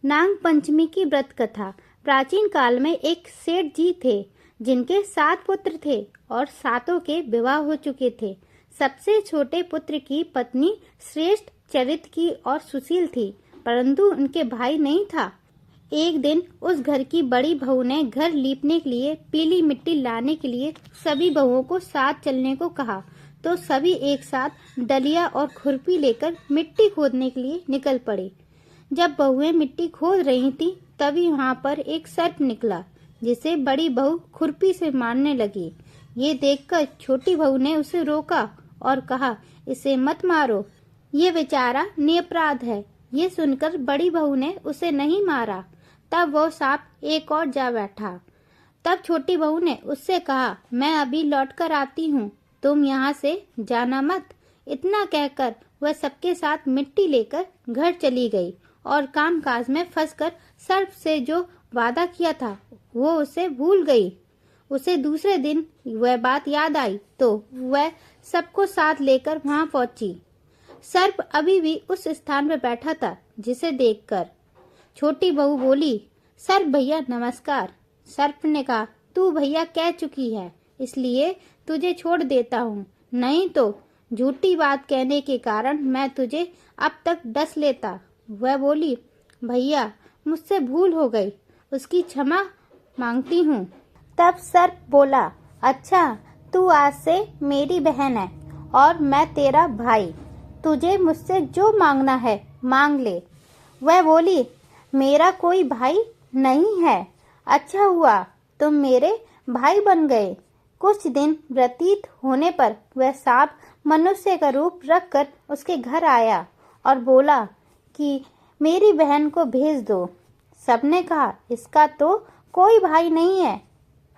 नाग पंचमी की व्रत कथा। प्राचीन काल में एक सेठ जी थे जिनके 7 पुत्र थे और सातों के विवाह हो चुके थे। सबसे छोटे पुत्र की पत्नी श्रेष्ठ चरित्र की और सुशील थी, परंतु उनके भाई नहीं था। एक दिन उस घर की बड़ी बहू ने घर लीपने के लिए पीली मिट्टी लाने के लिए सभी बहुओं को साथ चलने को कहा, तो सभी एक साथ डलिया और खुरपी लेकर मिट्टी खोदने के लिए निकल पड़े। जब बहुएं मिट्टी खोद रही थी, तभी वहां पर एक सर्प निकला, जिसे बड़ी बहू खुरपी से मारने लगी। ये देखकर छोटी बहू ने उसे रोका और कहा, इसे मत मारो, ये बेचारा निरपराध है। ये सुनकर बड़ी बहू ने उसे नहीं मारा। तब वो सांप एक और जा बैठा। तब छोटी बहू ने उससे कहा, मैं अभी लौट कर आती हूँ, तुम यहाँ से जाना मत। इतना कहकर वह सबके साथ मिट्टी लेकर घर चली गई और कामकाज में फंसकर सर्प से जो वादा किया था वो उसे भूल गई। उसे दूसरे दिन वह बात याद आई तो वह सबको साथ लेकर वहां पहुंची। सर्प अभी भी उस स्थान पर बैठा था, जिसे देखकर छोटी बहू बोली, सर्प भैया नमस्कार। सर्प ने कहा, तू भैया कह चुकी है, इसलिए तुझे छोड़ देता हूँ, नहीं तो झूठी बात कहने के कारण मैं तुझे अब तक डस लेता। वह बोली, भैया मुझसे भूल हो गई, उसकी क्षमा मांगती हूँ। तब सर्प बोला, अच्छा तू आज से मेरी बहन है और मैं तेरा भाई, तुझे मुझसे जो मांगना है मांग ले। वह बोली, मेरा कोई भाई नहीं है, अच्छा हुआ तुम मेरे भाई बन गए। कुछ दिन व्यतीत होने पर वह सांप मनुष्य का रूप रखकर उसके घर आया और बोला कि मेरी बहन को भेज दो। सबने कहा, इसका तो कोई भाई नहीं है,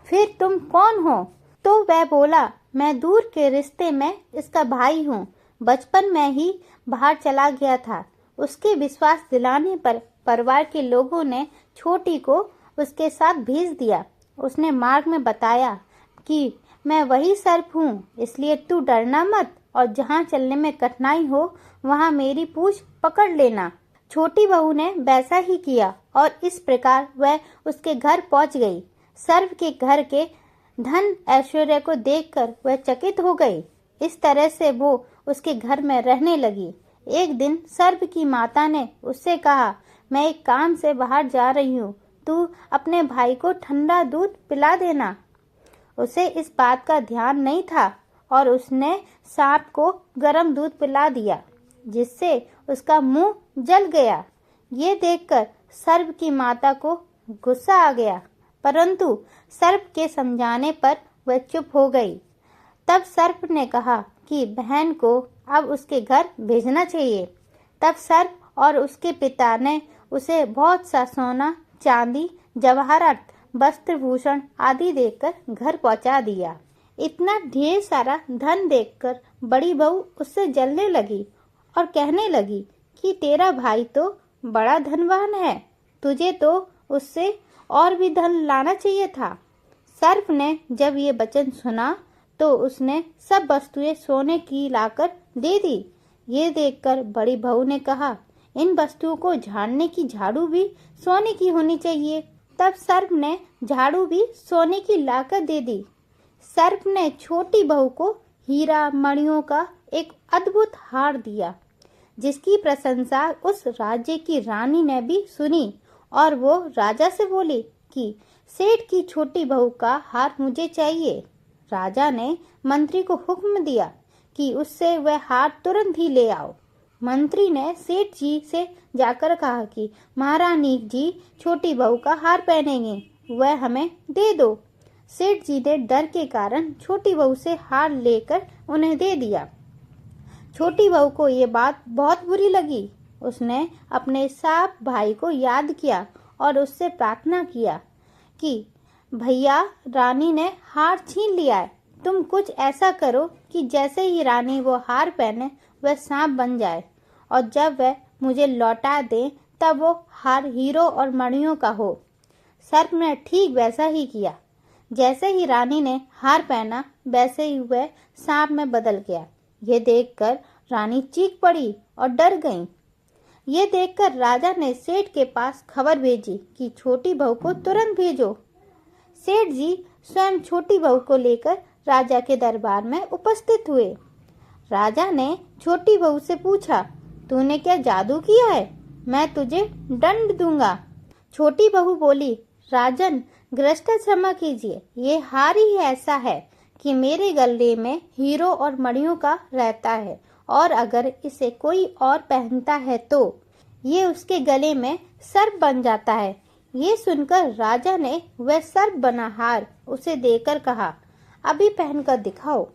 फिर तुम कौन हो? तो वह बोला, मैं दूर के रिश्ते में इसका भाई हूँ, बचपन में ही बाहर चला गया था। उसके विश्वास दिलाने पर परिवार के लोगों ने छोटी को उसके साथ भेज दिया। उसने मार्ग में बताया कि मैं वही सर्प हूँ, इसलिए तू डरना मत और जहाँ चलने में कठिनाई हो वहाँ मेरी पूंछ पकड़ लेना। छोटी बहू ने वैसा ही किया और इस प्रकार वह उसके घर पहुँच गई। सर्प के घर के धन ऐश्वर्य को देखकर वह चकित हो गई। इस तरह से वो उसके घर में रहने लगी। एक दिन सर्प की माता ने उससे कहा, मैं एक काम से बाहर जा रही हूँ, तू अपने भाई को ठंडा दूध पिला देना। उसे इस बात का ध्यान नहीं था और उसने सांप को गर्म दूध पिला दिया, जिससे उसका मुंह जल गया। ये देखकर सर्प की माता को गुस्सा आ गया, परंतु सर्प के समझाने पर वह चुप हो गई। तब सर्प ने कहा कि बहन को अब उसके घर भेजना चाहिए। तब सर्प और उसके पिता ने उसे बहुत सा सोना, चांदी, जवाहरात, वस्त्र भूषण आदि देकर घर पहुंचा दिया। इतना ढेर सारा धन देखकर बड़ी बहू उससे जलने लगी और कहने लगी कि तेरा भाई तो बड़ा धनवान है, तुझे तो उससे और भी धन लाना चाहिए था। सर्प ने जब ये वचन सुना तो उसने सब वस्तुएं सोने की लाकर दे दी। ये देखकर बड़ी बहू ने कहा, इन वस्तुओं को झाड़ने की झाड़ू भी सोने की होनी चाहिए। तब सर्प ने झाड़ू भी सोने की लाकर दे दी। सर्प ने छोटी बहू को हीरा मणियों का एक अद्भुत हार दिया, जिसकी प्रशंसा उस राज्य की रानी ने भी सुनी और वो राजा से बोली कि सेठ की छोटी बहू का हार मुझे चाहिए। राजा ने मंत्री को हुक्म दिया कि उससे वह हार तुरंत ही ले आओ। मंत्री ने सेठ जी से जाकर कहा कि महारानी जी छोटी बहू का हार पहनेंगे, वह हमें दे दो। सेठ जी ने डर के कारण छोटी बहू से हार लेकर उन्हें दे दिया। छोटी बहू को ये बात बहुत बुरी लगी। उसने अपने साफ भाई को याद किया और उससे प्रार्थना किया कि भैया, रानी ने हार छीन लिया है, तुम कुछ ऐसा करो कि जैसे ही रानी वो हार पहने वह सांप बन जाए और जब वह मुझे लौटा दे तब वो हार हीरो और मणियों का हो। सर्प ने ठीक वैसा ही किया। जैसे ही रानी ने हार पहना वैसे ही वह सांप में बदल गया। ये देखकर रानी चीख पड़ी और डर गई। ये देखकर राजा ने सेठ के पास खबर भेजी कि छोटी बहू को तुरंत भेजो। सेठ जी स्वयं छोटी बहू को लेकर राजा के दरबार में उपस्थित हुए। राजा ने छोटी बहू से पूछा, तूने क्या जादू किया है? मैं तुझे दंड दूंगा। छोटी बहू बोली, राजन गृहस्थ क्षमा कीजिए, ये हार ही ऐसा है कि मेरे गले में हीरो और मणियों का रहता है और अगर इसे कोई और पहनता है तो ये उसके गले में सर्प बन जाता है। ये सुनकर राजा ने वह सर्प बना हार उसे देकर कहा, अभी पहनकर दिखाओ।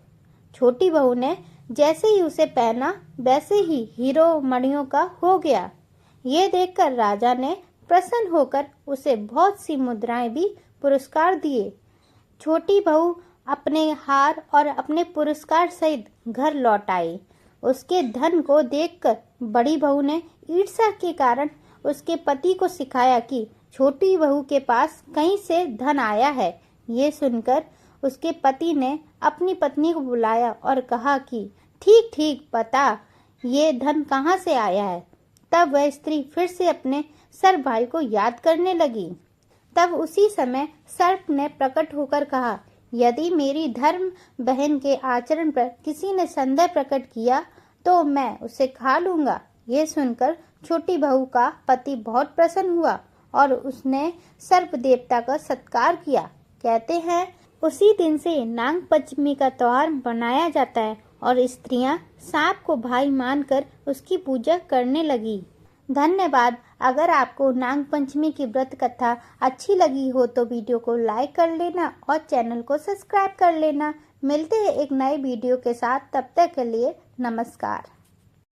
छोटी बहू ने जैसे ही उसे पहना वैसे ही हीरो मणियों का हो गया। ये देखकर राजा ने प्रसन्न होकर उसे बहुत सी मुद्राएं भी पुरस्कार दिए। छोटी बहू अपने हार और अपने पुरस्कार सहित घर लौट आई। उसके धन को देखकर बड़ी बहू ने ईर्ष्या के कारण उसके पति को सिखाया कि छोटी बहू के पास कहीं से धन आया है। ये सुनकर उसके पति ने अपनी पत्नी को बुलाया और कहा कि ठीक ठीक बता, ये धन कहाँ से आया है। तब वह स्त्री फिर से अपने सर्प भाई को याद करने लगी। तब उसी समय सर्प ने प्रकट होकर कहा, यदि मेरी धर्म बहन के आचरण पर किसी ने संदेह प्रकट किया तो मैं उसे खा लूंगा। ये सुनकर छोटी बहू का पति बहुत प्रसन्न हुआ और उसने सर्प देवता का सत्कार किया। कहते हैं उसी दिन से नाग पंचमी का त्योहार मनाया जाता है और स्त्रियां सांप को भाई मानकर उसकी पूजा करने लगी। धन्यवाद। अगर आपको नाग पंचमी की व्रत कथा अच्छी लगी हो तो वीडियो को लाइक कर लेना और चैनल को सब्सक्राइब कर लेना। मिलते हैं एक नए वीडियो के साथ, तब तक के लिए नमस्कार।